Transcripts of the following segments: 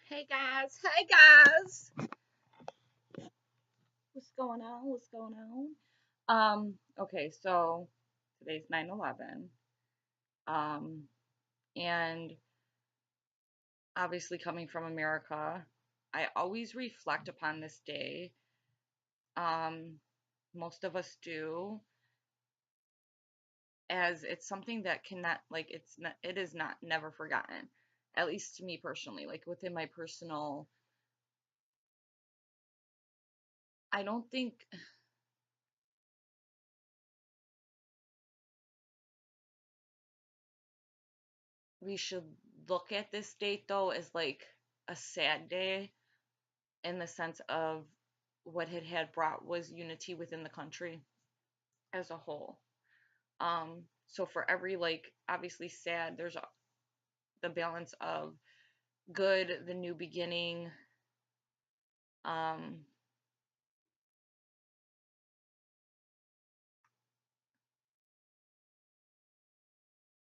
Hey guys, hey guys. What's going on? What's going on? Okay, so today's 9/11. Um, and obviously coming from America, I always reflect upon this day. Um, Most of us do, as it's something that cannot it is not never forgotten. At least to me personally, like within my personal I don't think we should look at this date though as like a sad day in the sense of what it had brought was unity within the country as a whole. So for every like obviously sad, there's the balance of good, the new beginning, um,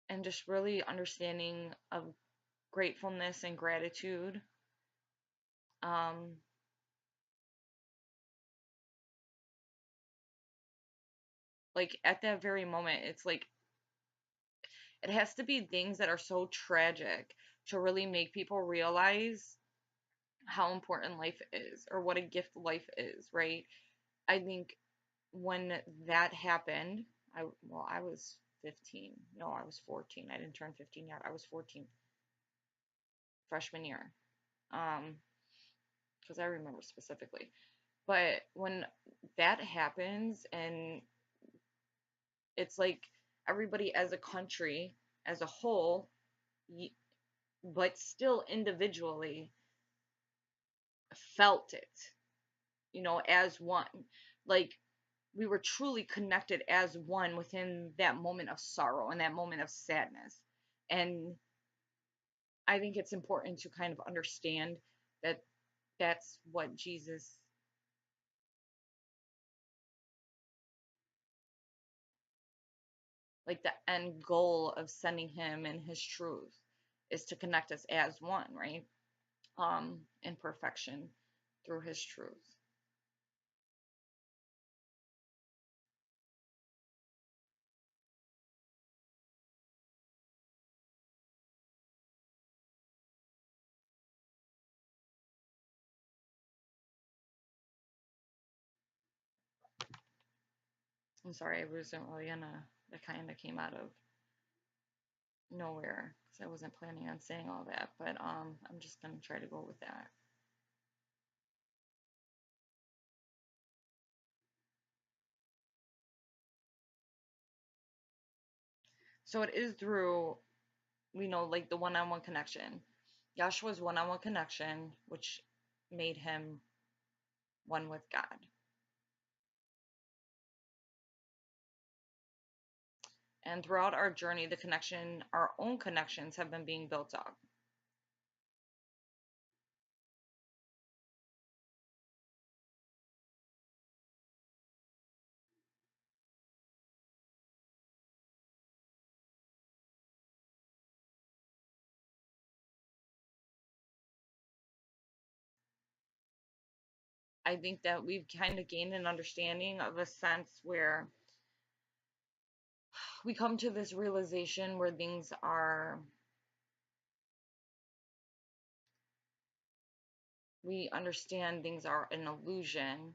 and just really understanding of gratefulness and gratitude. Um, like at that very moment, it's like it has to be things that are so tragic to really make people realize how important life is or what a gift life is, right? I think when that happened, I was 15. No, I was 14. I didn't turn 15 yet. I was 14 freshman year. Um because I remember specifically. But when that happens and it's like everybody as a country as a whole but still individually felt it, as one. Like we were truly connected as one within that moment of sorrow and that moment of sadness. And I think it's important to kind of understand that that's what Jesus, like the end goal of sending him and his truth, is to connect us as one, right? In perfection through his truth. I'm sorry, I wasn't really gonna, that kind of came out of nowhere because I wasn't planning on saying all that, but I'm just gonna try to go with that. So it is through, like the one-on-one connection. Yahshua's one-on-one connection, which made him one with God. And throughout our journey, our own connections have been being built up. I think that we've kind of gained an understanding of a sense where we come to this realization where we understand things are an illusion.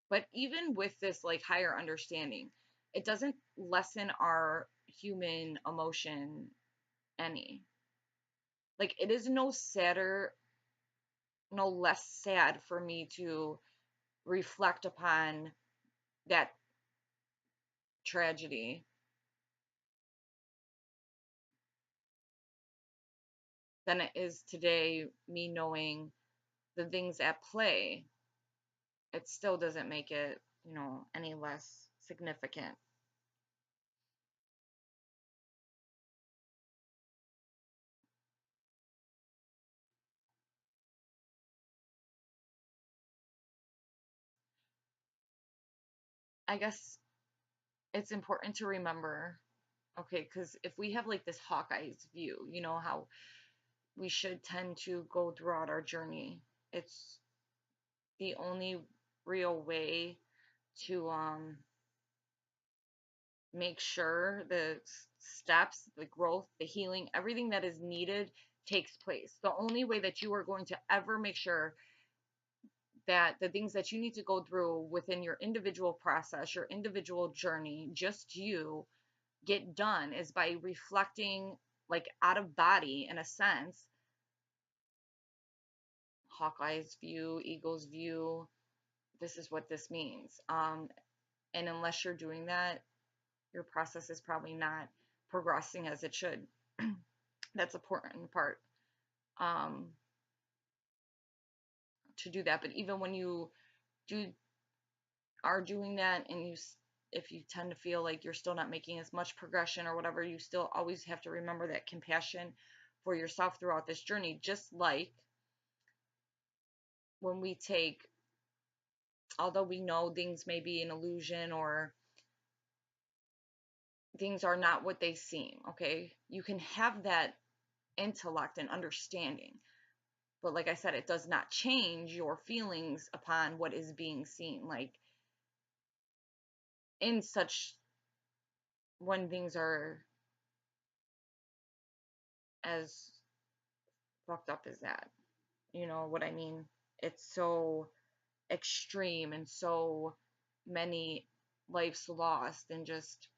But even with this like higher understanding, it doesn't lessen our human emotion any. Like it is no less sad for me to reflect upon that tragedy than it is today me knowing the things at play. It still doesn't make it, any less significant. I guess it's important to remember Okay, because if we have like this Hawkeye's view, you know how we should tend to go throughout our journey. It's the only real way to make sure the steps, the growth, the healing, everything that is needed takes place. The only way that you are going to ever make sure that the things that you need to go through within your individual process, your individual journey, just you get done is by reflecting like out of body in a sense, Hawkeye's view, Eagle's view. This is what this means. And unless you're doing that, your process is probably not progressing as it should. That's an important part um, to do that. But even when you do are doing that, and if you tend to feel like you're still not making as much progression or whatever, you still always have to remember that compassion for yourself throughout this journey. Just like when we take, although we know things may be an illusion or things are not what they seem, okay, you can have that intellect and understanding. But like I said, it does not change your feelings upon what is being seen. Like in such, when things are as fucked up as that. You know what I mean? It's so extreme and so many lives lost and just,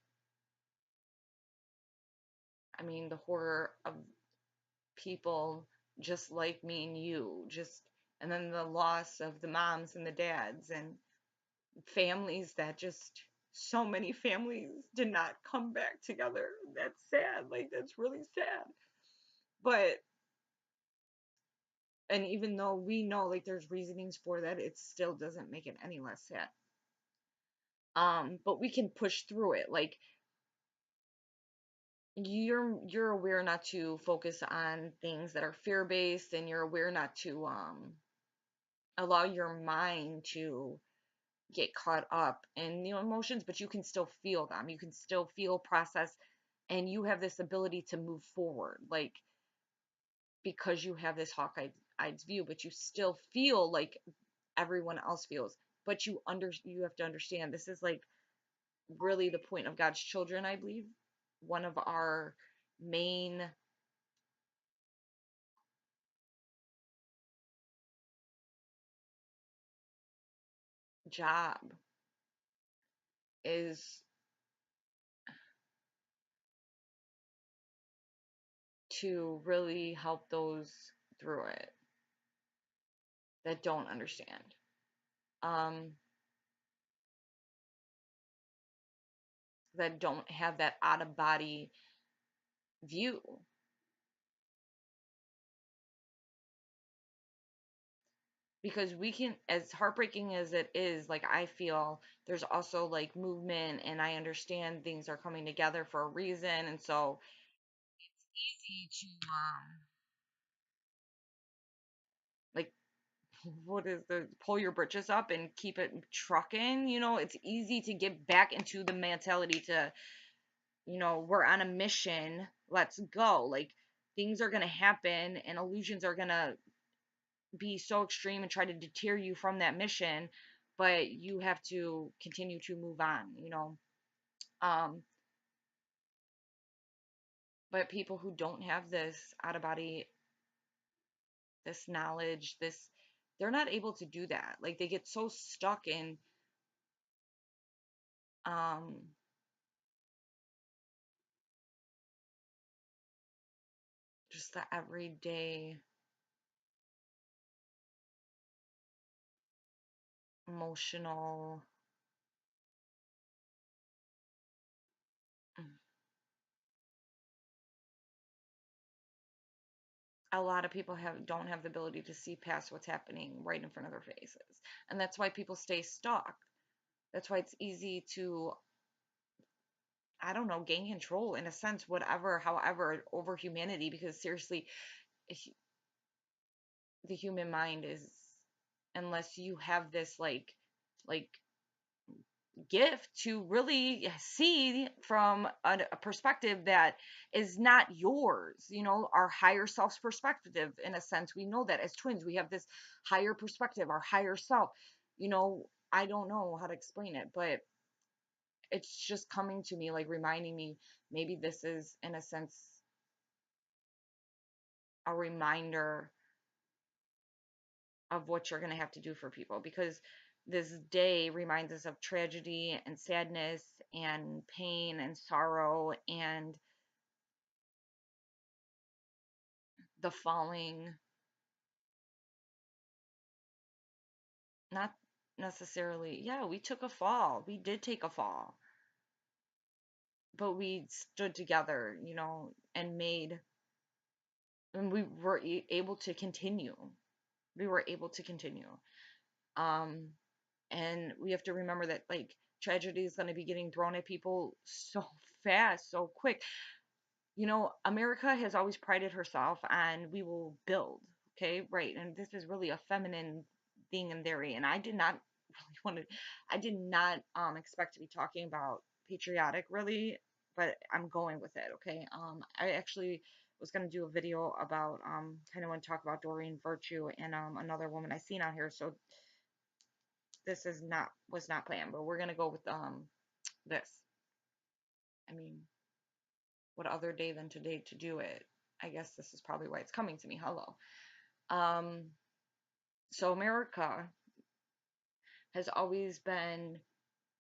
I mean, the horror of people just like me and you, just, and then the loss of the moms and the dads and families that just, so many families did not come back together. That's sad. Like, that's really sad. But, and even though we know like there's reasonings for that, it still doesn't make it any less sad. But we can push through it. Like, you're aware not to focus on things that are fear based, and you're aware not to allow your mind to get caught up in the emotions, but you can still feel them. You can still feel, process, and you have this ability to move forward, like because you have this Hawkeye's view, but you still feel like everyone else feels. But you have to understand this is like really the point of God's children, I believe. One of our main job is to really help those through it that don't understand. Um, that don't have that out of body view, because we can, as heartbreaking as it is, like I feel there's also like movement, and I understand things are coming together for a reason, and so easy to like what is the pull your britches up and keep it trucking, it's easy to get back into the mentality to, we're on a mission, let's go. Like things are going to happen and illusions are going to be so extreme and try to deter you from that mission, but you have to continue to move on. um but people who don't have this out of body, this knowledge, this, they're not able to do that. Like they get so stuck in um just the everyday emotional. A lot of people don't have the ability to see past what's happening right in front of their faces, and that's why people stay stuck. That's why it's easy to, I don't know, gain control in a sense, whatever, however, over humanity, because seriously, the human mind is, unless you have this like gift to really see from a perspective that is not yours, our higher self's perspective. In a sense, we know that as twins we have this higher perspective, our higher self. I don't know how to explain it, but it's just coming to me, like reminding me, maybe this is in a sense a reminder of what you're going to have to do for people, because this day reminds us of tragedy and sadness and pain and sorrow and the falling. Not necessarily, yeah, we took a fall, we did take a fall, but we stood together, and we were able to continue. We were able to continue. um and we have to remember that, like, tragedy is going to be getting thrown at people so fast, so quick. America has always prided herself on, we will build. Okay, right. And this is really a feminine thing in theory. And I did not really want to, I did not expect to be talking about patriotic really, but I'm going with it. Okay. I actually was going to do a video about, kind of want to talk about Doreen Virtue and another woman I seen out here. So this is not was not planned, but we're going to go with this. I mean, what other day than today to do it? I guess this is probably why it's coming to me. Hello. Um, so America has always been,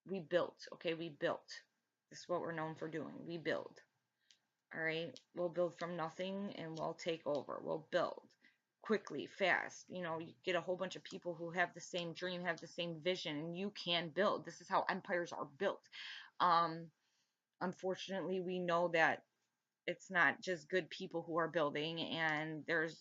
we built, okay? We built. This is what we're known for doing. We build. All right. We'll build from nothing and we'll take over. We'll build quickly, fast. You get a whole bunch of people who have the same dream, have the same vision, and you can build. This is how empires are built. Um, Unfortunately, we know that it's not just good people who are building, and there's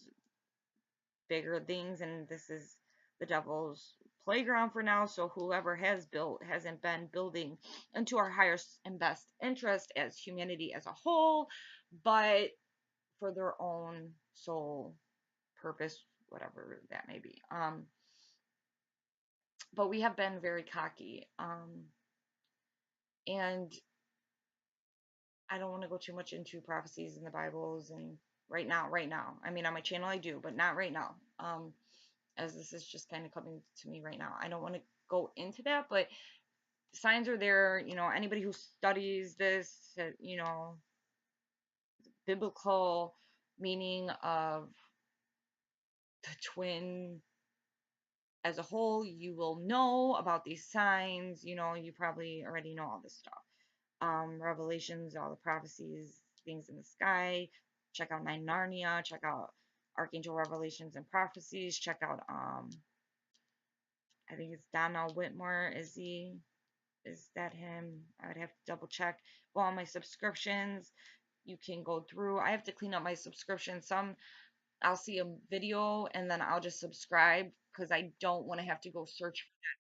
bigger things, and this is the devil's playground for now. So whoever has built hasn't been building into our highest and best interest as humanity as a whole, but for their own sole purpose, whatever that may be. But we have been very cocky, and I don't want to go too much into prophecies in the Bibles and right now. I mean, on my channel I do, but not right now. As this is just kind of coming to me right now. I don't want to go into that, but signs are there. Anybody who studies this, biblical meaning of the twin as a whole, you will know about these signs. You probably already know all this stuff. Revelations, all the prophecies, things in the sky. Check out my Narnia. Check out Archangel Revelations and Prophecies. Check out I think it's Donald Whitmore. Is that him? I would have to double check. Well, on my subscriptions, you can go through. I have to clean up my subscription. Some I'll see a video and then I'll just subscribe because I don't want to have to go search.